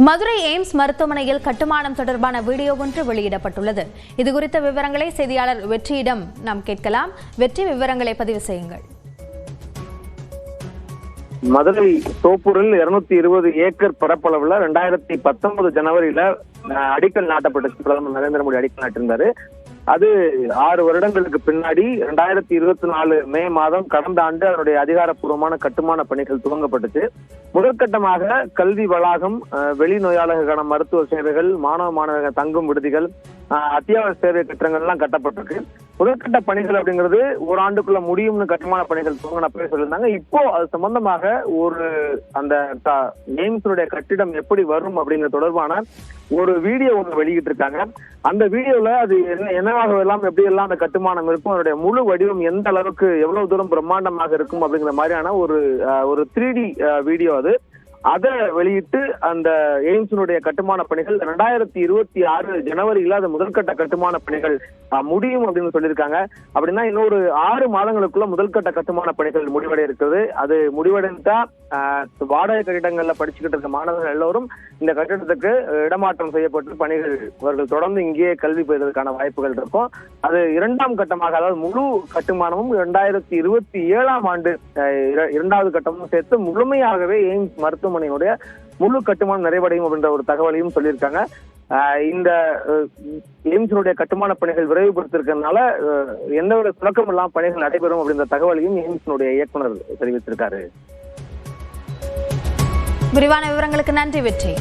Madurai AIIMS மருத்துவமனையில் கட்டுமானம் தொடர்பான வீடியோ ஒன்று வெளியிடப்பட்டுள்ளது. இதுகுறித்த விவரங்களை செய்தியாளர் வெற்றியிடம் நாம் கேட்கலாம். வெற்றி, விவரங்களை பதிவு செய்யுங்கள். மதுரை தோப்பூரில் 220 ஏக்கர் பரப்பளவுல 2019 ஜனவரியில அடிக்கல் நாட்டப்பட்டுச்சு. பிரதமர் நரேந்திர மோடி அடிக்கல் நாட்டிருந்தாரு. அது 6 வருடங்களுக்கு பின்னாடி 2024 மே மாதம் கடந்த ஆண்டு அதனுடைய அதிகாரப்பூர்வமான கட்டுமான பணிகள் துவங்கப்பட்டுச்சு. முதற்கட்டமாக கல்வி வளாகம், வெளி நோயாளர்களுக்கான மருத்துவ சேவைகள், மாணவர்கள் தங்கும் விடுதிகள், அத்தியாவசிய சேவை கட்டடங்கள் எல்லாம் கட்டப்பட்டிருக்கு. முதற்கட்ட பணிகள் அப்படிங்கிறது ஓராண்டுக்குள்ள முடியும்னு கட்டுமான பணிகள் துவங்கினப்பவே சொல்லியிருந்தாங்க. இப்போ அது சம்பந்தமாக அந்த எய்ம்ஸுடைய கட்டிடம் எப்படி வரும் அப்படிங்கிற தொடர்பான ஒரு வீடியோ ஒன்று வெளியிட்டு இருக்காங்க. அந்த வீடியோல அது என்னவாக எல்லாம் எப்படி எல்லாம் அந்த கட்டுமானம் இருக்கும், அதனுடைய முழு வடிவம் எந்த அளவுக்கு எவ்வளவு தூரம் பிரம்மாண்டமாக இருக்கும் அப்படிங்கிற மாதிரியான ஒரு 3D வீடியோ அது. அதை வெளியிட்டு அந்த எய்ம்ஸினுடைய கட்டுமான பணிகள் 2026 ஜனவரியில அது முதல்கட்ட கட்டுமான பணிகள் முடியும் அப்படின்னு சொல்லியிருக்காங்க. அப்படின்னா இன்னொரு 6 மாதங்களுக்குள்ள முதல்கட்ட கட்டுமான பணிகள் முடிவடைய இருக்கிறது. அது முடிவடைந்தா வாடகை கட்டிடங்கள்ல படிச்சுக்கிட்டு இருக்க மாணவர்கள் எல்லோரும் இந்த கட்டிடத்துக்கு இடமாற்றம் செய்யப்பட்டு பணிகள் அவர்கள் தொடர்ந்து இங்கேயே கல்வி பெறுவதற்கான வாய்ப்புகள் இருக்கும். அது 2ஆம் கட்டமாக, அதாவது முழு கட்டுமானமும் 2027ஆம் ஆண்டு 2வது கட்டமும் சேர்த்து முழுமையாகவே எய்ம்ஸ் மருத்துவமனையுடைய முழு கட்டுமானம் நிறைவடையும் அப்படின்ற ஒரு தகவலையும் சொல்லியிருக்காங்க. இந்த எய்ம்ஸினுடைய கட்டுமான பணிகள் விரைவுபடுத்திருக்கிறதுனால எந்தவித சுணக்கம் இல்லாமல் பணிகள் நடைபெறும் அப்படின்ற தகவலையும் எய்ம்ஸினுடைய இயக்குனர் தெரிவித்திருக்காரு. விரிவான விவரங்களுக்கு நன்றி வெற்றி.